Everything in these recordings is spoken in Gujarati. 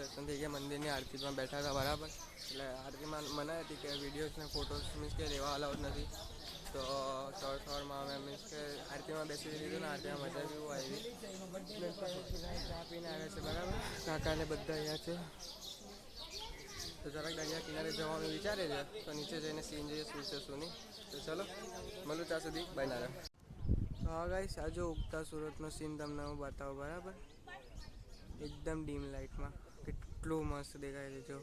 દર્શન થઈ ગયા, મંદિરની આરતીમાં બેઠા હતા બરાબર. એટલે આરતીમાં મનાઈ હતી કે વિડીયોઝ ને ફોટોસ મીન્સ કે લેવા અલાઉડ નથી. તો સવારમાં અમે મીન્સ કે આરતીમાં બેસી લીધું ને આરતીમાં મજા બી આવી. ચા પીને આવ્યા છે બરાબર, કાકાને બધા અહીંયા છે. તો જરાક દરિયા કિનારે જવાનું વિચારે છે, તો નીચે જઈને સીન જોઈએ શું છે શું નહીં. તો ચલો મળું ત્યાં સુધી બના રહે. હા ગાઈસ, આ જો ઉગતા સુરતનો સીન તમને હું બતાવું બરાબર. એકદમ ડીમ લાઇટમાં કેટલું મસ્ત દેખાય છે. જો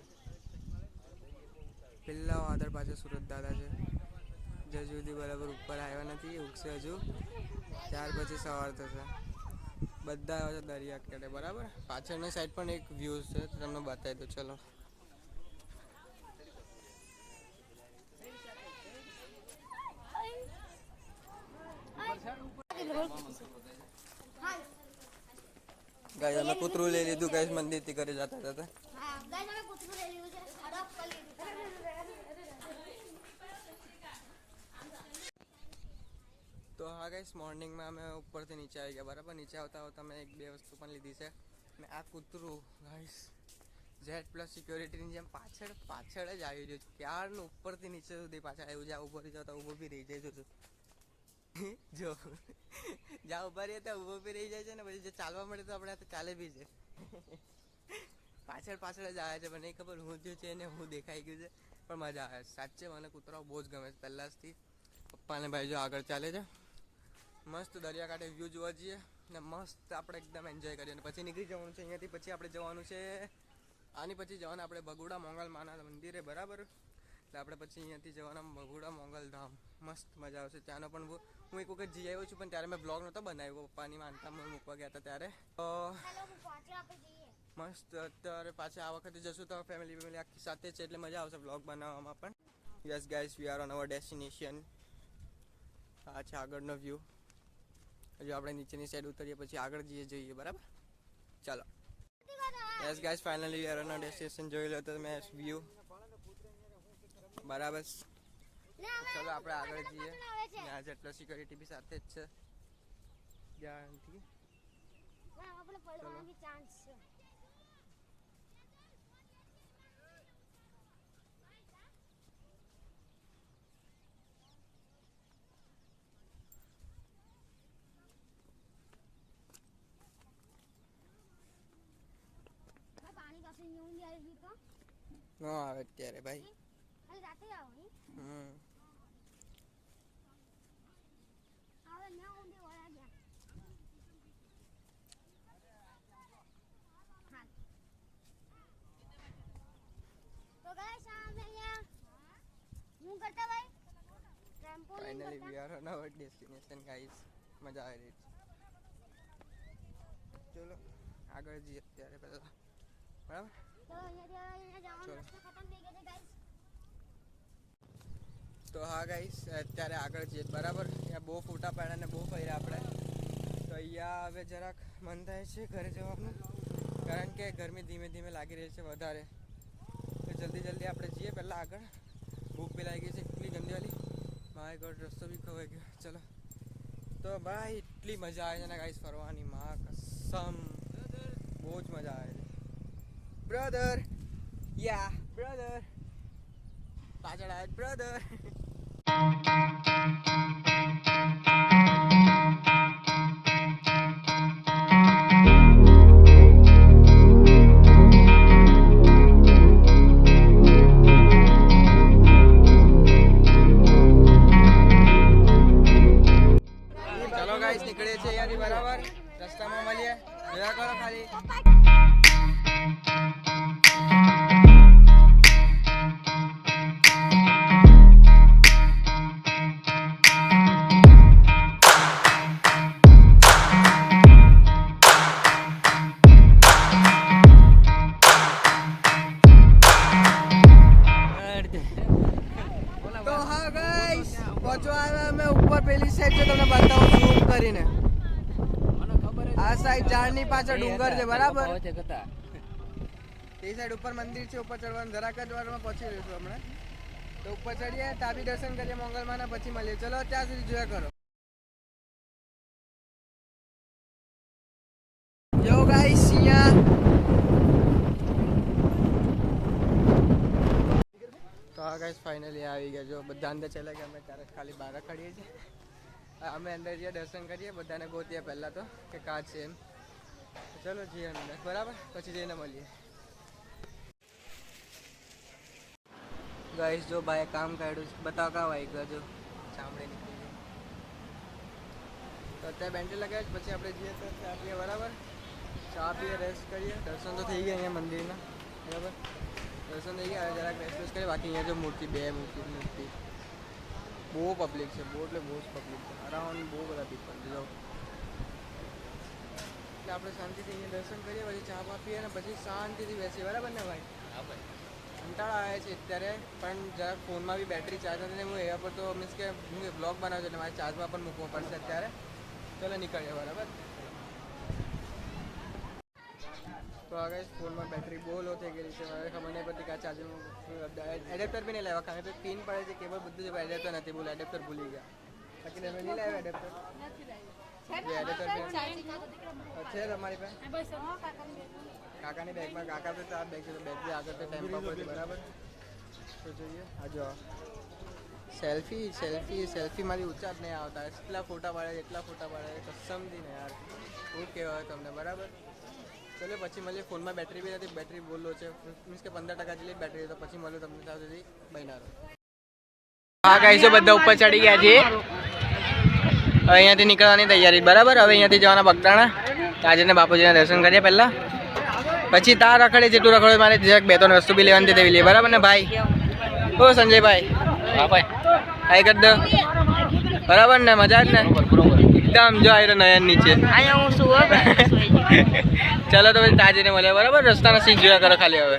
પેલા વાદળ પાછળ સુરત દાદા છે. જ્યાં સુધી બરાબર ઉપર આવ્યા નથી, ઉગશે હજુ, ત્યાર પછી સવાર થશે. બધા આવે છે દરિયા કાંઠે બરાબર. પાછળની સાઈડ પણ એક વ્યૂ છે, તમને બતાવી દો. ચલો ગાઈસ, અમે કૂતરું લઈ લીધું ગાઈસ, મંદિર થી ઘરે જતા જતા. તો હા ગાઈસ, મોર્નિંગમાં અમે ઉપરથી નીચે આવી ગયા બરાબર. નીચે આવતા આવતા અમે એક બે વસ્તુ પણ લીધી છે. અને આ કૂતરું ગાઈસ Z+ સિક્યોરિટીની જેમ પાછળ જ આવી રહ્યું છે. ક્યારનું ઉપરથી નીચે સુધી પાછળ આવ્યું. જ્યાં ઊભો રહી જતા ઊભો બી રહી જાય છે. જો જ્યાં ઊભા રહીએ ત્યાં ઊભો બી રહી જાય છે ને પછી જે ચાલવા મળે તો આપણે ચાલે બી છે. પાછળ જ આવે છે, પણ નહીં ખબર હું થયું છે ને હું દેખાઈ ગયું છે. પણ મજા આવે સાચે. મને કૂતરાઓ બહુ જ ગમે છે પહેલાંથી. પપ્પાને ભાઈ જો આગળ ચાલે છે. મસ્ત દરિયાકાંઠે વ્યૂ જોવા જઈએ ને મસ્ત આપણે એકદમ એન્જોય કરીએ. અને પછી નીકળી જવાનું છે અહીંયાથી. પછી આપણે જવાનું છે આની પછી જવાનું આપણે બગુડા મોંગલ માના મંદિરે બરાબર. એટલે આપણે પછી અહીંયાથી જવાના બગુડા મોંગલ ધામ. મસ્ત મજા આવશે ત્યાંનો. પણ હું એક વખત જઈ આવ્યો છું, પણ ત્યારે મેં બ્લોગ નહોતો બનાવ્યો. પપ્પાની માનતામાં મૂકવા ગયા હતા ત્યારે. તો મસ્ત અત્યારે પાછા આ વખતે જશું તો ફેમિલી આખી સાથે છે, એટલે મજા આવશે બ્લોગ બનાવવામાં પણ. Yes guys, we are on our destination. આ છે આગળનો વ્યૂ. હજુ આપણે નીચેની સાઈડ ઉતરીએ પછી આગળ જઈએ બરાબર. ચાલો yes guys, finally we are on our destination. જોઈ લો તો મેં વ્યૂ બરાબર. ચલો આપણે આગળ જઈએ. આ જેટલો સિક્યોરિટી બી સાથે જ છે ત્યાંથી. ન આવે અત્યારે ભાઈ. Finally we are on our destination guys. મજા આવી રહી છે. ચલો આગળ જઈએ અત્યારે પહેલા બરાબર. તો હા ગાઈસ, અત્યારે આગળ જઈએ બરાબર. ત્યાં બહુ ફોટા પાડ્યા ને બહુ ફર્યા આપણે. તો અહીંયા હવે જરાક મન થાય છે ઘરે જવાનું, કારણ કે ગરમી ધીમે ધીમે લાગી રહી છે વધારે. તો જલ્દી આપણે જઈએ પહેલાં આગળ. ભૂખ બી લાગી છે એટલી ગંદી વાલી. માય ગોડ, રસ્તો બી ખવાઈ ગયો. ચલો તો ભાઈ એટલી મજા આવે છે ને ગાઈસ ફરવાની, માં કસમ બહુ જ મજા આવે છે. બ્રધર, યા બ્રધર, પાછળ આવે બ્રધર. ચલો ગાઈસ, નીકળીએ છીએ અહીંયાથી બરાબર. રસ્તામાં મળીએ. જોયા કરો ખાલી. તો હા ગાઈસ, પહોંચવા આવ્યા અમે ઉપર. પેલી સાઈડ છે તમને બતાવું ઝૂમ કરીને. આ સાઈડ ઝાડની પાછળ ડુંગર છે બરાબર. એ સાઈડ ઉપર મંદિર છે. ઉપર ચડવાનું જરાક જ વારમાં પહોંચી રહીશું હમણાં. તો ઉપર ચડીએ, ત્યાં બી દર્શન કરીએ મોંગલમાના, પછી મળીએ. ચલો ત્યાં સુધી જોયા કરો. જો ગાઈસ, અહીંયા હા ગાઈસ ફાઇનલી આવી ગયા. જો બધા અંદર ચલા ગયા, અમે ત્યારે ખાલી બહાર ખડીએ છીએ. અમે અંદર જઈએ, દર્શન કરીએ, બધાને ગોતીએ પહેલાં તો કે કાં છે એમ. ચલો જઈએ અંદર, બરાબર, પછી જઈને મળીએ. ગાઈસ જો ભાઈ કામ કાઢ્યું છે, બતાવો કાં ભાઈ ગયો જો ચામડે નીકળી ગઈ. તો અત્યારે બેન્ચે લગાવ્યા, પછી આપણે જઈએ તો ચા પીએ, બરાબર. ચા પીએ, રેસ્ટ કરીએ. દર્શન તો થઈ ગયા અહીંયા મંદિરના, બરાબર. દર્શન થઈ ગયા, જરાક રેસ્ટ કરીએ. બાકી અહીંયા જો મૂર્તિ, બે મૂર્તિ બહુ પબ્લિક છે, બહુ એટલે બહુ જ પબ્લિક છે. અરાઉન્ડ બહુ બધા પીપલ છે. જો એટલે આપણે શાંતિથી અહીંયા દર્શન કરીએ, પછી ચા પા પીએ અને પછી શાંતિથી બેસીએ, બરાબર ને ભાઈ? હા ભાઈ. કંટાળા આવે છે અત્યારે, પણ જરાક ફોનમાં બી બેટરી ચાર્જ નથી. હું એવા પર તો મીન્સ કે હું બ્લોગ બનાવું છું એટલે મારે ચાર્જમાં પણ મૂકવો પડશે અત્યારે. ચલો નીકળીએ, બરાબર. તો આ ગાઈસ ફોનમાં બેટરી બહુ લો થઈ ગયેલી છે. હવે ખબર નહીં પડતી કે આ ચાર્જરનું એડેપ્ટર બી નહીં લેવા, કારણ કે પિન પડે છે, કેબલ બધું છે, એડેપ્ટર નથી. બોલો એડેપ્ટર ભૂલી ગયા. બાકી તમે નહીં લાવ્યા એડેપ્ટર? એડેપ્ટર છે તમારી પાસે? કાકાની બેગમાં, કાકા તો આ બેગ છે, તો બેગ બી આગળ તો ટાઈમ પાસ પડશે, બરાબર. તો જોઈએ આ જો સેલ્ફી મારી ઊંચા જ નહીં આવતા. એટલા ફોટા પાડે, એટલા ફોટા પાડે, કસમથી ને યાર, શું કહેવાય તમને, બરાબર. ચલો પછી મળીએ. ફોનમાં બેટરી બી નથી, બેટરી બહુ લો છે, મીન્સ કે 15% જેટલી બેટરી. તો પછી મળ્યું તમને ત્યાં સુધી બન્યા. હા ગાઈસ બધા ઉપર ચડી ગયા છે. હવે અહીંયાથી નીકળવાની તૈયારી, બરાબર. હવે અહીંયાથી જવાના બગદાણા. આજે બાપુજીના દર્શન કરીએ પહેલાં, પછી તાર રખડે જેટલું રખડે મારે જરાક 2-3 વસ્તુ બી લેવાની તેવી લઈએ, બરાબર ને ભાઈ? ઓ સંજયભાઈ, હા ભાઈ, હાઈ કરી દો, બરાબર ને? મજા જ ને એકદમ. જો આયરો નયન નીચે. ચલો તો પછી તાજીને મળે, બરાબર. રસ્તાના સીન જોયા કરો ખાલી હવે.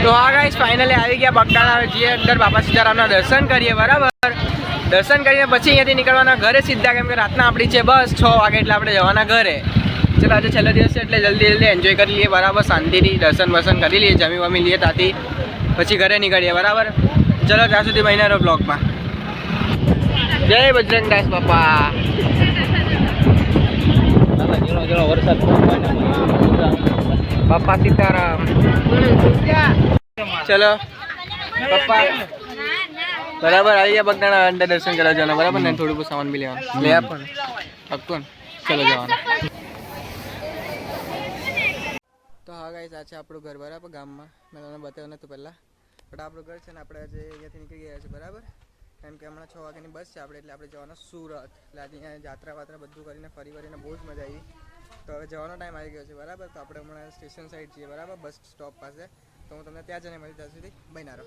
તો હા ગાઈસ ફાઇનલી આવી ગયા બગદાણા. જઈએ અંદર બાપા સીતારામના દર્શન કરીએ, બરાબર. દર્શન કરીને પછી અહીંયાથી નીકળવાના ઘરે સીધા, કેમ કે રાતના આપણી છે બસ 6 વાગે, એટલે આપણે જવાના ઘરે. ચલો આજે છેલ્લો દિવસ છે એટલે જલ્દી એન્જોય કરી લઈએ, બરાબર. શાંતિથી દર્શન વર્શન કરી લઈએ, જમી વમી લઈએ, ત્યાંથી પછી ઘરે નીકળીએ, બરાબર. ચલો ત્યાં સુધી બન્યા રહો બ્લોગમાં. જય બજરંગદાસ બાપા. બાપા સીતારામ. ચલો પપ્પા, બરાબર આવી ગયા બગદાણા. અંદર દર્શન કરવા જવાના, બરાબર ને? થોડું બહુ સામાન બી લેવાનું, લે આપણ પક્કો ને. ચલો જવાનું. તો હા ગાઈસ આ છે આપણું ઘર, બરાબર. ગામમાં મેં તમને બતાવ્યું નતું પહેલાં, બટ આપણું ઘર છે ને. આપણે આજે અહીંયાથી નીકળી ગયા છે, બરાબર. કેમ કે હમણાં 6 વાગ્યાની બસ છે આપણે, એટલે આપણે જવાના સુરત. એટલે આજે અહીંયા જાત્રા વાત્રા બધું કરીને ફરીને બહુ જ મજા આવી. તો હવે જવાનો ટાઈમ આવી ગયો છે, બરાબર. તો આપણે હમણાં સ્ટેશન સાઈડ છીએ, બરાબર, બસ સ્ટોપ પાસે. તો હું તમને ત્યાં જઈને મળી, ત્યાં સુધી બન્યા રહો.